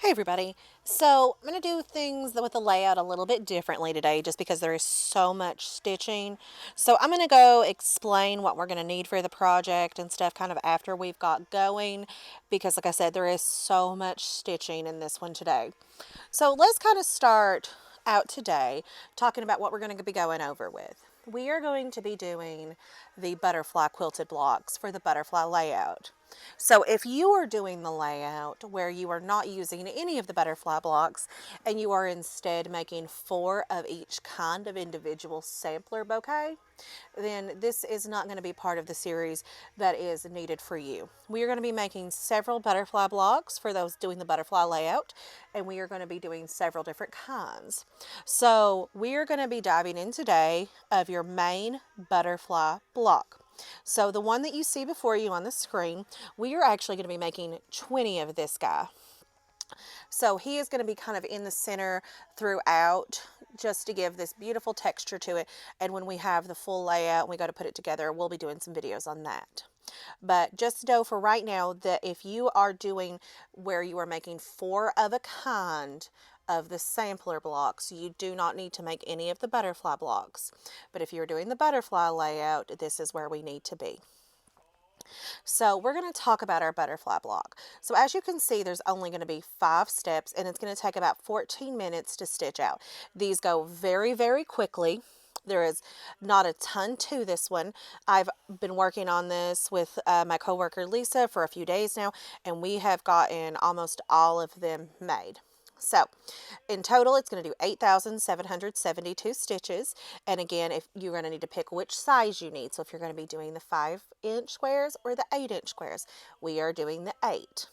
Hey everybody. So I'm going to do things with the layout a little bit differently today just because there is so much stitching. So I'm going to go explain what we're going to need for the project and stuff kind of after we've got going because like I said, there is so much stitching in this one today. So let's kind of start out today talking about what we're going to be going over with. We are going to be doing the butterfly quilted blocks for the butterfly layout. So if you are doing the layout where you are not using any of the butterfly blocks and you are instead making 4 of each kind of individual sampler bouquet, then this is not going to be part of the series that is needed for you. We are going to be making several butterfly blocks for those doing the butterfly layout, and we are going to be doing several different kinds. So we are going to be diving in today of your main butterfly block. So the one that you see before you on the screen, we are actually going to be making 20 of this guy. So he is going to be kind of in the center throughout just to give this beautiful texture to it. And when we have the full layout and we go to put it together, we'll be doing some videos on that. But just know for right now that if you are doing where you are making 4 of a kind of the sampler blocks, you do not need to make any of the butterfly blocks. But if you're doing the butterfly layout, this is where we need to be. So we're going to talk about our butterfly block. So as you can see, there's only going to be 5 steps and it's going to take about 14 minutes to stitch out. These go very, very quickly. There is not a ton to this one. I've been working on this with my coworker Lisa for a few days now, and we have gotten almost all of them made. So in total, it's going to do 8,772 stitches. And again, if you're going to need to pick which size you need. So if you're going to be doing the 5-inch squares or the 8-inch squares, we are doing the 8.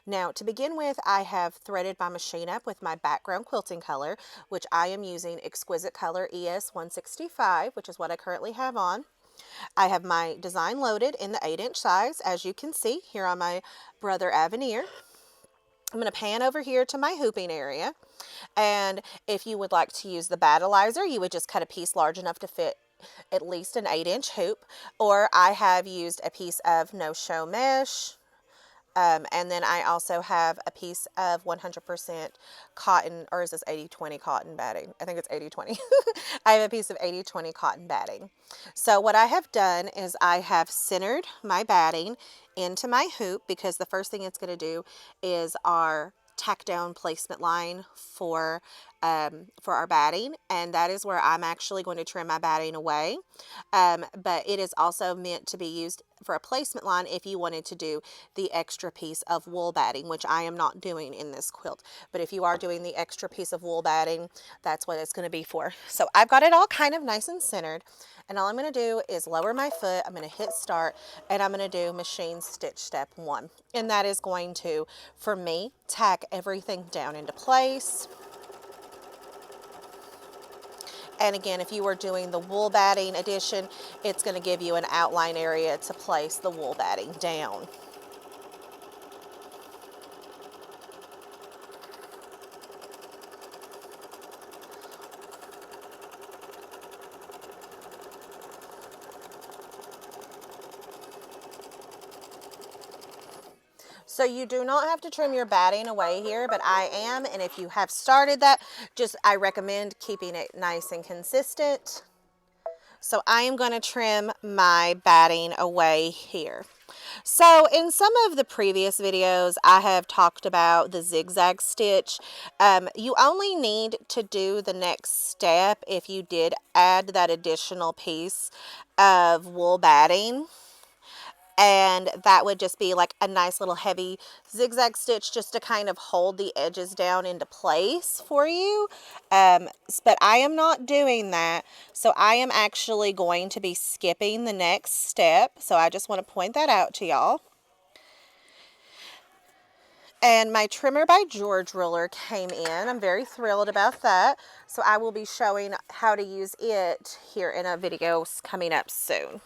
Now, to begin with, I have threaded my machine up with my background quilting color, which I am using Exquisite Color ES 165, which is what I currently have on. I have my design loaded in the 8-inch size, as you can see here on my Brother Avenir. I'm going to pan over here to my hooping area. And if you would like to use the battleizer, you would just cut a piece large enough to fit at least an 8-inch hoop. Or I have used a piece of no-show mesh. And then I also have a piece of 100% cotton, or is this 80-20 cotton batting? I think it's 80-20. I have a piece of 80-20 cotton batting. So what I have done is I have centered my batting into my hoop because the first thing it's going to do is our tack down placement line for our batting, and that is where I'm actually going to trim my batting away. But it is also meant to be used for a placement line if you wanted to do the extra piece of wool batting, which I am not doing in this quilt. But if you are doing the extra piece of wool batting, that's what it's going to be for. So I've got it all kind of nice and centered. And all I'm going to do is lower my foot. I'm going to hit start and I'm going to do machine stitch step 1. And that is going to, for me, tack everything down into place. And again, if you are doing the wool batting edition, it's going to give you an outline area to place the wool batting down. So you do not have to trim your batting away here, but I am, and if you have started that, I recommend keeping it nice and consistent. So I am going to trim my batting away here. So in some of the previous videos, I have talked about the zigzag stitch. You only need to do the next step if you did add that additional piece of wool batting. And that would just be like a nice little heavy zigzag stitch just to kind of hold the edges down into place for you. But I am not doing that. So I am actually going to be skipping the next step. So I just want to point that out to y'all. And my Trimmer by George ruler came in. I'm very thrilled about that. So I will be showing how to use it here in a video coming up soon.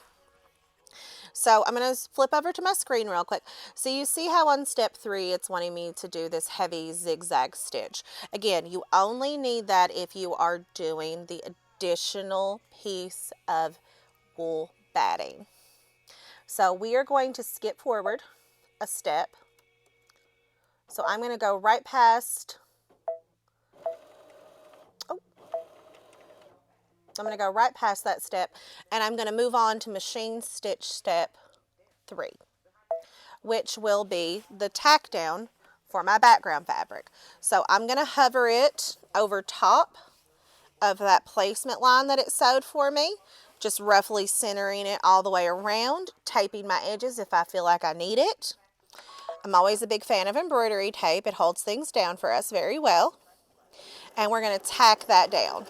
So I'm going to flip over to my screen real quick. So you see how on step 3 it's wanting me to do this heavy zigzag stitch. Again, you only need that if you are doing the additional piece of wool batting. So we are going to skip forward a step. So I'm going to go right past, oh, I'm going to go right past that step, and I'm going to move on to machine stitch step 3, which will be the tack down for my background fabric. So I'm going to hover it over top of that placement line that it sewed for me, just roughly centering it all the way around, taping my edges if I feel like I need it. I'm always a big fan of embroidery tape. It holds things down for us very well. And we're going to tack that down.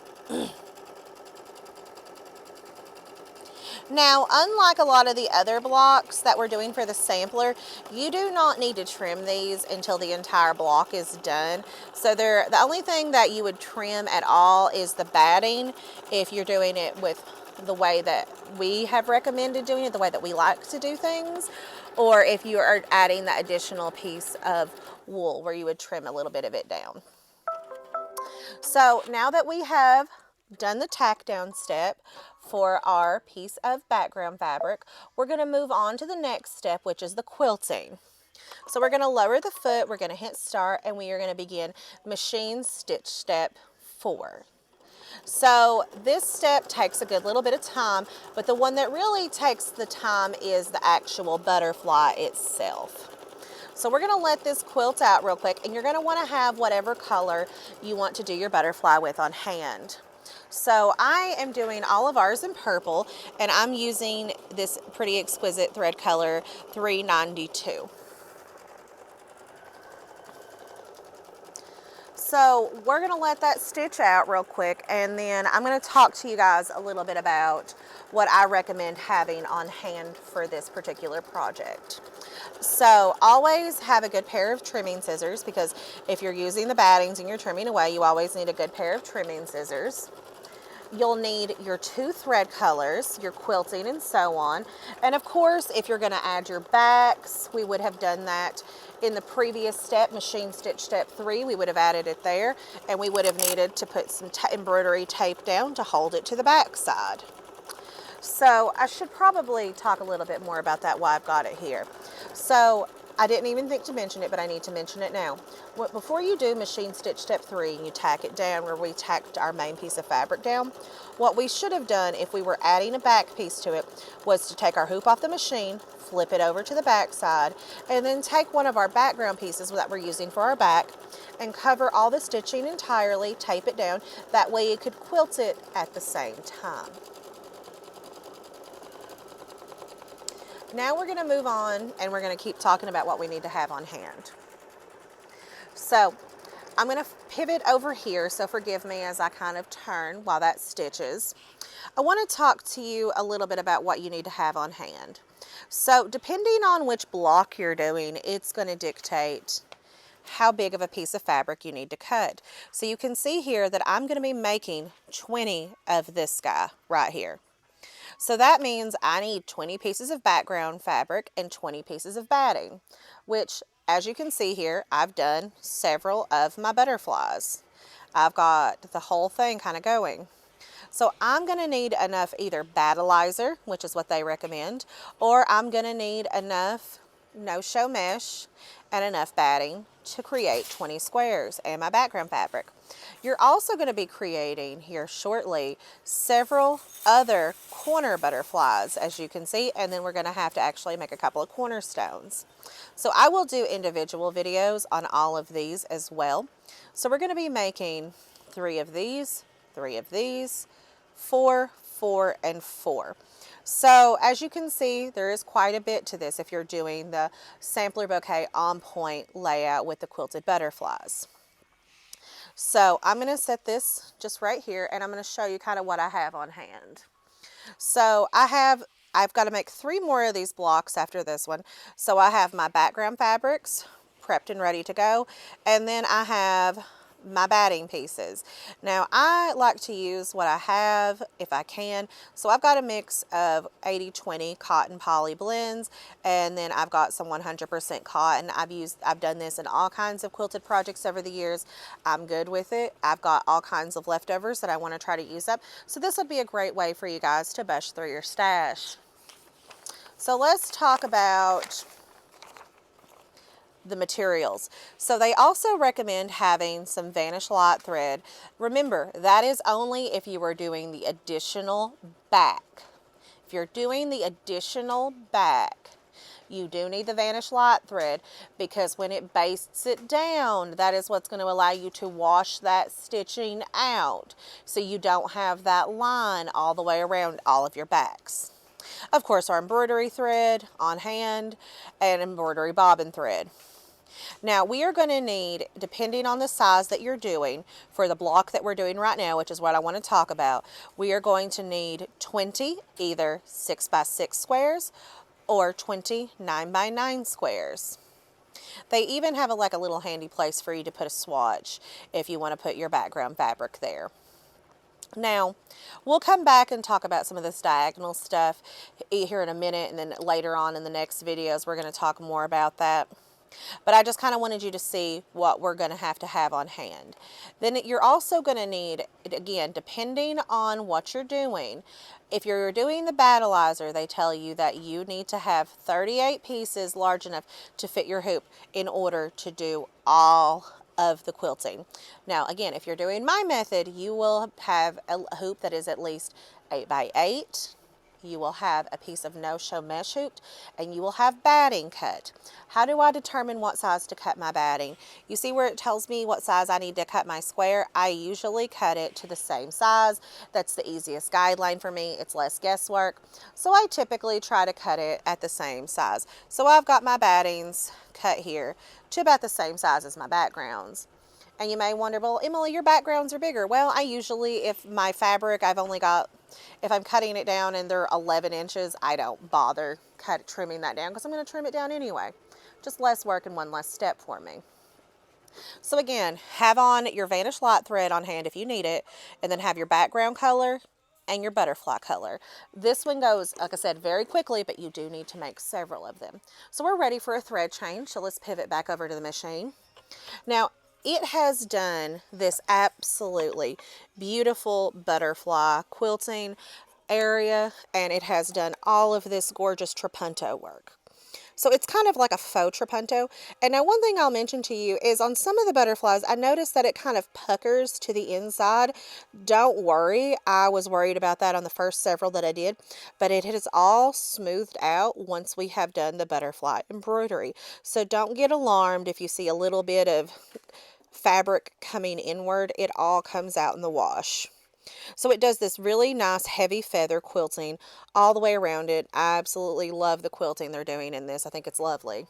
Now, unlike a lot of the other blocks that we're doing for the sampler, you do not need to trim these until the entire block is done. So the only thing that you would trim at all is the batting if you're doing it with the way that we have recommended doing it, the way that we like to do things, or if you are adding the additional piece of wool where you would trim a little bit of it down. So now that we have done the tack down step for our piece of background fabric, we're going to move on to the next step, which is the quilting. So we're going to lower the foot, we're going to hit start, and we are going to begin machine stitch step 4. So this step takes a good little bit of time, but the one that really takes the time is the actual butterfly itself. So we're going to let this quilt out real quick, and you're going to want to have whatever color you want to do your butterfly with on hand. So I am doing all of ours in purple, and I'm using this pretty exquisite thread color 392. So we're going to let that stitch out real quick, and then I'm going to talk to you guys a little bit about what I recommend having on hand for this particular project. So always have a good pair of trimming scissors, because if you're using the battings and you're trimming away, you always need a good pair of trimming scissors. You'll need your 2 thread colors, your quilting, and so on. And of course, if you're going to add your backs, we would have done that in the previous step, machine stitch step 3. We would have added it there, and we would have needed to put some embroidery tape down to hold it to the back side. So I should probably talk a little bit more about that, why I've got it here. So I didn't even think to mention it, but I need to mention it now. Before you do machine stitch step 3 and you tack it down where we tacked our main piece of fabric down, what we should have done if we were adding a back piece to it was to take our hoop off the machine, flip it over to the back side, and then take one of our background pieces that we're using for our back and cover all the stitching entirely, tape it down. That way you could quilt it at the same time. Now we're going to move on, and we're going to keep talking about what we need to have on hand. So I'm going to pivot over here, so forgive me as I kind of turn while that stitches. I want to talk to you a little bit about what you need to have on hand. So depending on which block you're doing, it's going to dictate how big of a piece of fabric you need to cut. So you can see here that I'm going to be making 20 of this guy right here. So that means I need 20 pieces of background fabric and 20 pieces of batting, which, as you can see here, I've done several of my butterflies. I've got the whole thing kind of going. So I'm going to need enough either battleizer, which is what they recommend, or I'm going to need enough no-show mesh and enough batting to create 20 squares and my background fabric. You're also going to be creating here shortly several other corner butterflies, as you can see, and then we're going to have to actually make a couple of cornerstones. So I will do individual videos on all of these as well. So we're going to be making 3 of these, 3 of these, 4, 4, and 4. So as you can see, there is quite a bit to this if you're doing the sampler bouquet on point layout with the quilted butterflies. So I'm going to set this just right here, and I'm going to show you kind of what I have on hand. So I've got to make 3 more of these blocks after this one. So I have my background fabrics prepped and ready to go, and then I have my batting pieces. Now I like to use what I have if I can. So I've got a mix of 80-20 cotton poly blends, and then I've got some 100% cotton. I've done this in all kinds of quilted projects over the years. I'm good with it. I've got all kinds of leftovers that I want to try to use up. So this would be a great way for you guys to bush through your stash. So let's talk about the materials. So they also recommend having some Vanish Light thread. Remember, that is only if you are doing the additional back. If you're doing the additional back, you do need the Vanish Light thread, because when it bastes it down, that is what's going to allow you to wash that stitching out, so you don't have that line all the way around all of your backs. Of course, our embroidery thread on hand and embroidery bobbin thread. Now we are going to need, depending on the size that you're doing, for the block that we're doing right now, which is what I want to talk about, we are going to need 20 either 6x6 squares or 20 9x9 squares. They even have like a little handy place for you to put a swatch if you want to put your background fabric there. Now, we'll come back and talk about some of this diagonal stuff here in a minute, and then later on in the next videos we're going to talk more about that. But I just kind of wanted you to see what we're going to have on hand. Then you're also going to need, again, depending on what you're doing, if you're doing the battleizer, they tell you that you need to have 38 pieces large enough to fit your hoop in order to do all of the quilting. Now, again, if you're doing my method, you will have a hoop that is at least 8x8. You will have a piece of no-show mesh hoop, and you will have batting cut. How do I determine what size to cut my batting? You see where it tells me what size I need to cut my square? I usually cut it to the same size. That's the easiest guideline for me. It's less guesswork. So I typically try to cut it at the same size. So I've got my battings cut here to about the same size as my backgrounds. And you may wonder, well, Emily, your backgrounds are bigger. Well, I usually, if my fabric, if I'm cutting it down and they're 11 inches, I don't bother trimming that down, because I'm going to trim it down anyway. Just less work and one less step for me. So again, have on your Vanish Light thread on hand if you need it, and then have your background color and your butterfly color. This one goes, like I said, very quickly, but you do need to make several of them. So we're ready for a thread change. So let's pivot back over to the machine. Now, it has done this absolutely beautiful butterfly quilting area, and it has done all of this gorgeous trapunto work. So it's kind of like a faux trapunto. And now one thing I'll mention to you is on some of the butterflies, I noticed that it kind of puckers to the inside. Don't worry. I was worried about that on the first several that I did, but it has all smoothed out once we have done the butterfly embroidery. So don't get alarmed if you see a little bit of fabric coming inward. It all comes out in the wash. So it does this really nice heavy feather quilting all the way around it. I absolutely love the quilting they're doing in this. I think it's lovely.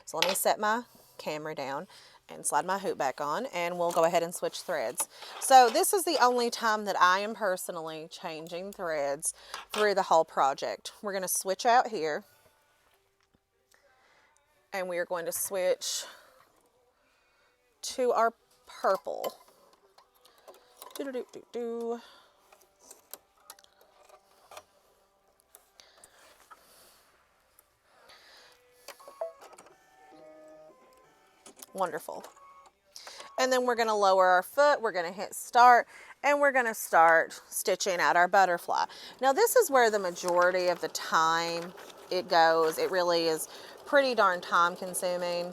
So let me set my camera down and slide my hoop back on, and we'll go ahead and switch threads. So this is the only time that I am personally changing threads through the whole project. We're going to switch out here, and we are going to switch to our purple. Wonderful. And then we're going to lower our foot, we're going to hit start, and we're going to start stitching out our butterfly. Now this is where the majority of the time it goes. It really is pretty darn time consuming.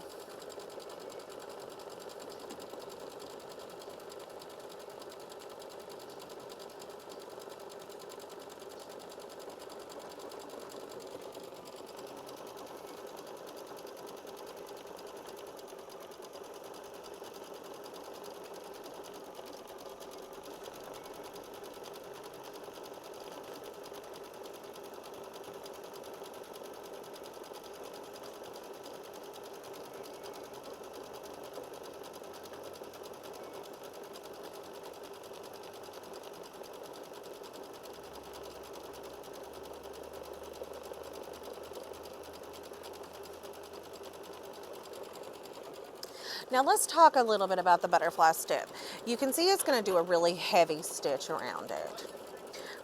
Now let's talk a little bit about the butterfly step. You can see it's going to do a really heavy stitch around it.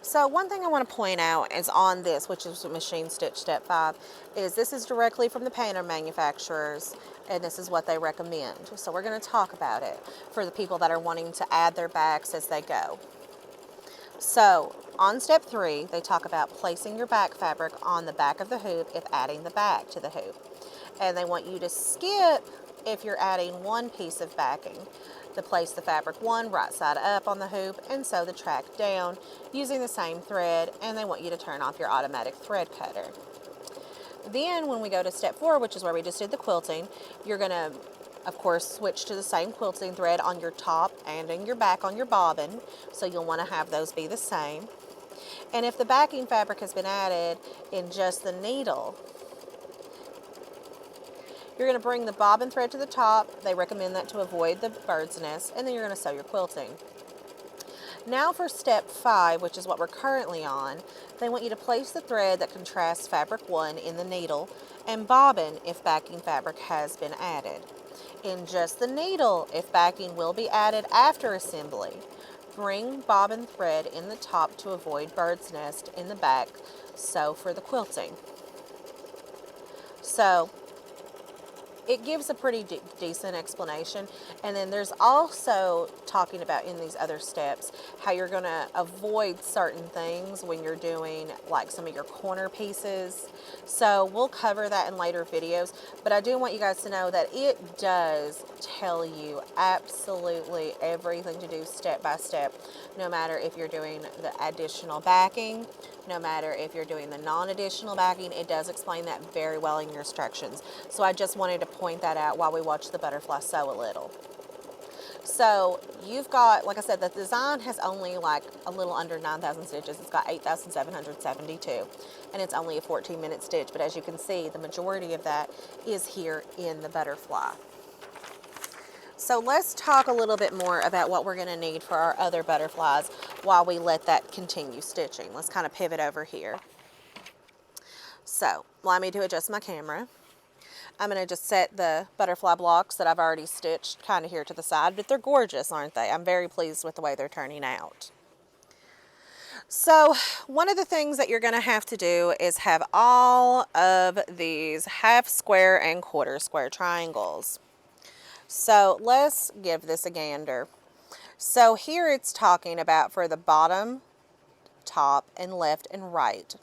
So one thing I want to point out is on this, which is Machine Stitch Step 5, is this is directly from the pattern manufacturers, and this is what they recommend. So we're going to talk about it for the people that are wanting to add their backs as they go. So on step 3, they talk about placing your back fabric on the back of the hoop if adding the back to the hoop. and they want you to skip if you're adding one piece of backing. To place the fabric one right side up on the hoop and sew the track down using the same thread, and they want you to turn off your automatic thread cutter. Then when we go to step 4, which is where we just did the quilting, you're going to, of course, switch to the same quilting thread on your top and in your back on your bobbin, so you'll want to have those be the same. And if the backing fabric has been added in just the needle, you're going to bring the bobbin thread to the top. They recommend that to avoid the bird's nest, and then you're going to sew your quilting. Now for step 5, which is what we're currently on, they want you to place the thread that contrasts fabric 1 in the needle and bobbin if backing fabric has been added. In just the needle if backing will be added after assembly. Bring bobbin thread in the top to avoid bird's nest in the back. Sew for the quilting. So it gives a pretty decent explanation, and then there's also talking about in these other steps how you're going to avoid certain things when you're doing like some of your corner pieces. So we'll cover that in later videos, but I do want you guys to know that it does tell you absolutely everything to do step by step, no matter if you're doing the additional backing, no matter if you're doing the non-additional backing. It does explain that very well in your instructions. So I just wanted to point that out while we watch the butterfly sew a little. So you've got, like I said, the design has only like a little under 9,000 stitches. It's got 8,772, and it's only a 14-minute stitch. But as you can see, the majority of that is here in the butterfly. So let's talk a little bit more about what we're going to need for our other butterflies while we let that continue stitching. Let's kind of pivot over here. So allow me to adjust my camera. I'm going to just set the butterfly blocks that I've already stitched kind of here to the side, but they're gorgeous, aren't they? I'm very pleased with the way they're turning out. So one of the things that you're going to have to do is have all of these half square and quarter square triangles. So let's give this a gander. So here it's talking about for the bottom, top, and left and right.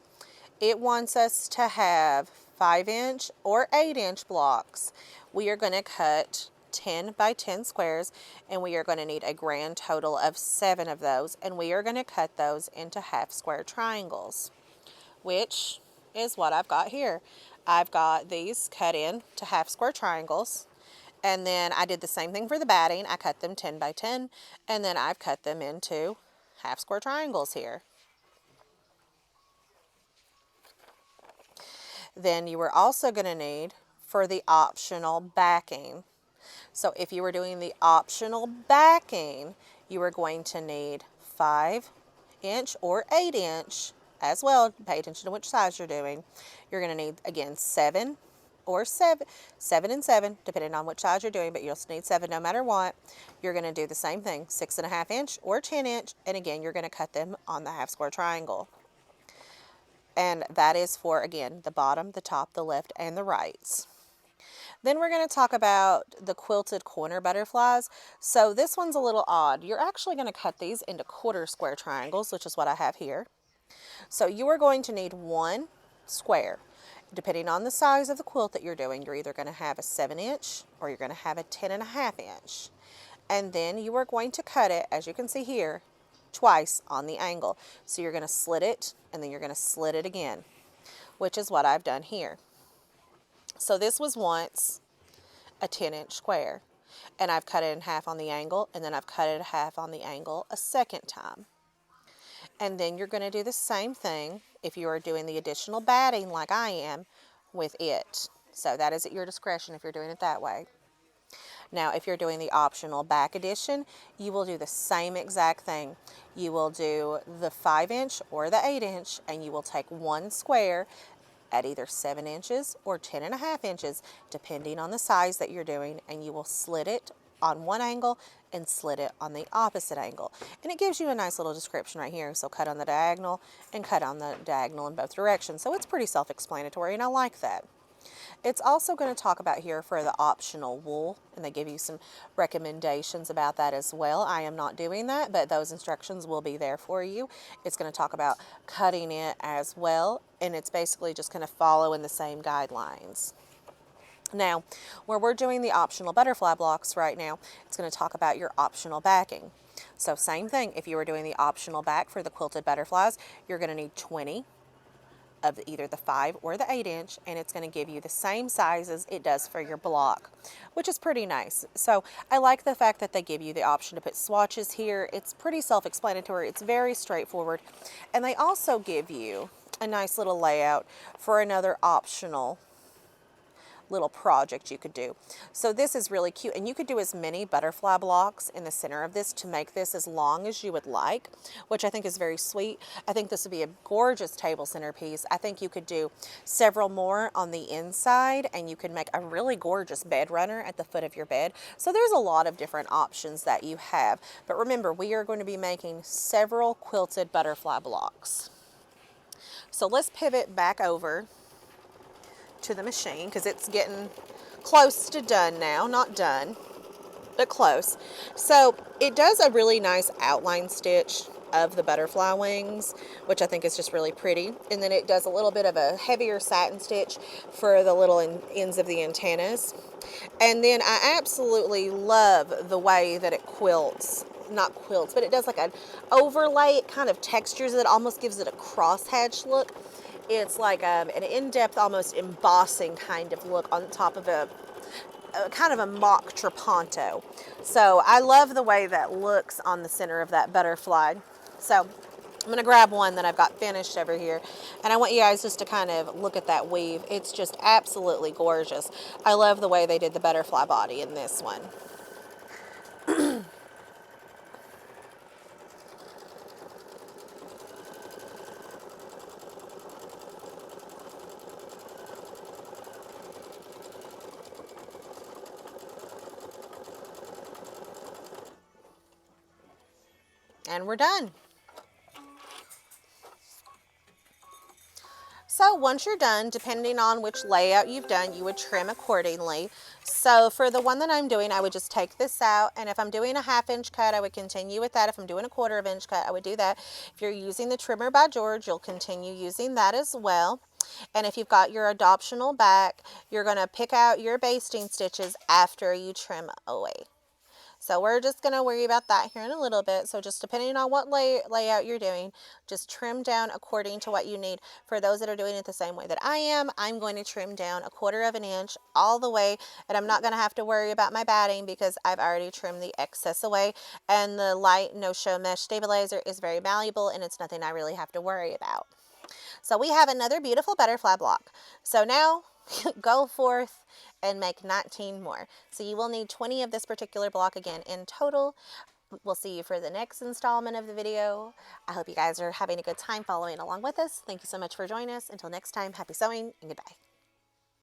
It wants us to have 5-inch or 8-inch blocks. We are going to cut 10 by 10 squares, and we are going to need a grand total of 7 of those, and we are going to cut those into half square triangles, which is what I've got here. I've got these cut in to half square triangles. And then I did the same thing for the batting. I cut them 10 by 10, and then I've cut them into half square triangles here. Then you are also going to need for the optional backing. So if you were doing the optional backing, you are going to need 5-inch or 8-inch as well. Pay attention to which size you're doing. You're going to need, again, 7 and 7, depending on which size you're doing, but you'll need 7 no matter what. You're going to do the same thing, 6.5-inch or 10-inch, and again, you're going to cut them on the half square triangle. And that is for, again, the bottom, the top, the left, and the rights. Then we're going to talk about the quilted corner butterflies. So this one's a little odd. You're actually going to cut these into quarter square triangles, which is what I have here. So you are going to need 1 square. Depending on the size of the quilt that you're doing, you're either going to have a 7-inch or you're going to have a 10.5-inch. And then you are going to cut it, as you can see here, twice on the angle. So you're going to slit it, and then you're going to slit it again, which is what I've done here. So this was once a 10-inch square, and I've cut it in half on the angle, and then I've cut it in half on the angle a second time. And then you're going to do the same thing if you are doing the additional batting like I am with it. So that is at your discretion if you're doing it that way. Now, if you're doing the optional back addition, you will do the same exact thing. You will do the 5-inch or the 8-inch, and you will take 1 square at either 7 inches or 10.5 inches, depending on the size that you're doing, and you will slit it on one angle and slit it on the opposite angle. And it gives you a nice little description right here. So cut on the diagonal and cut on the diagonal in both directions. So it's pretty self-explanatory, and I like that. It's also going to talk about here for the optional wool, and they give you some recommendations about that as well. I am not doing that, but those instructions will be there for you. It's going to talk about cutting it as well, and it's basically just going to follow in the same guidelines. Now, where we're doing the optional butterfly blocks right now, it's going to talk about your optional backing. So same thing, if you were doing the optional back for the quilted butterflies, you're going to need 20 of either the 5 or the 8 inch, and it's going to give you the same sizes it does for your block, which is pretty nice. So I like the fact that they give you the option to put swatches here. It's pretty self-explanatory. It's very straightforward. And they also give you a nice little layout for another optional little project you could do. So this is really cute, and you could do as many butterfly blocks in the center of this to make this as long as you would like, which I think is very sweet. I think this would be a gorgeous table centerpiece. I think you could do several more on the inside, and you could make a really gorgeous bed runner at the foot of your bed. So there's a lot of different options that you have. But remember, we are going to be making several quilted butterfly blocks. So let's pivot back over to the machine because it's getting close to done now. Not done, but close. So it does a really nice outline stitch of the butterfly wings, which I think is just really pretty. And then it does a little bit of a heavier satin stitch for the little ends of the antennas. And then I absolutely love the way that it quilts. Not quilts, but it does like an overlay. It kind of textures it, almost gives it a crosshatch look. It's like an in-depth, almost embossing kind of look on top of a kind of a mock trapunto. So I love the way that looks on the center of that butterfly. So I'm going to grab one that I've got finished over here, and I want you guys just to kind of look at that weave. It's just absolutely gorgeous. I love the way they did the butterfly body in this one. And we're done. So once you're done, depending on which layout you've done, you would trim accordingly. So for the one that I'm doing, I would just take this out, and if I'm doing a 1/2 inch cut, I would continue with that. If I'm doing a 1/4 inch cut, I would do that. If you're using the Trimmer by George, you'll continue using that as well. And if you've got your adoptional back, you're going to pick out your basting stitches after you trim away. So we're just going to worry about that here in a little bit. So just depending on what layout you're doing, just trim down according to what you need. For those that are doing it the same way that I am, I'm going to trim down 1/4 inch all the way, and I'm not going to have to worry about my batting because I've already trimmed the excess away. And the light no-show mesh stabilizer is very malleable, and it's nothing I really have to worry about. So we have another beautiful butterfly block. So now go forth and make 19 more. So you will need 20 of this particular block again in total. We'll see you for the next installment of the video. I hope you guys are having a good time following along with us. Thank you so much for joining us. Until next time, happy sewing and goodbye.